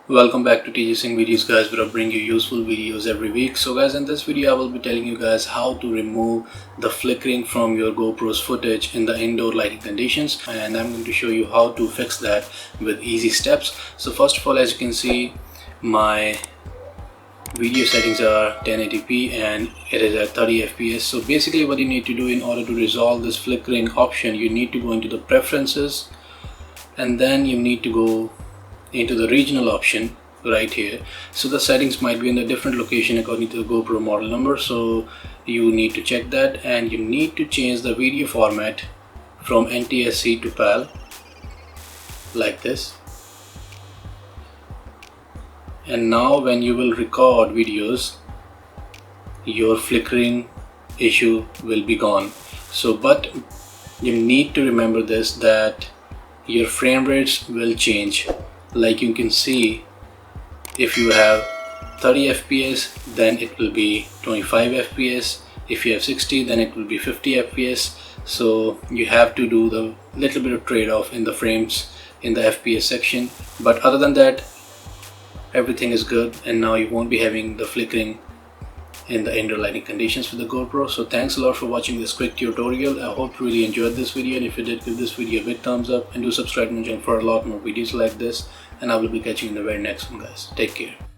Welcome back to Teaching Videos, guys, where I bring you useful videos every week. So guys, in this video I will be telling you guys how to remove the flickering from your GoPro's footage in the indoor lighting conditions, and I'm going to show you how to fix that with easy steps. So first of all, as you can see, my video settings are 1080p and it is at 30 fps. So basically what you need to do in order to resolve this flickering option, you need to go into the preferences, and then you need to go into the regional option right here. So the settings might be in a different location according to the GoPro model number, so you need to check that, and you need to change the video format from NTSC to PAL like this. And now when you will record videos, your flickering issue will be gone. So but you need to remember this, that your frame rates will change. Like you can see, if you have 30 fps, then it will be 25 fps. If you have 60, then it will be 50 fps. So you have to do the little bit of trade-off in the frames in the fps section, but other than that everything is good, and now you won't be having the flickering in the indoor lighting conditions with the GoPro. So thanks a lot for watching this quick tutorial. I hope you really enjoyed this video, and if you did, give this video a big thumbs up and do subscribe to my channel for a lot more videos like this, and I will be catching you in the very next one, guys. Take care.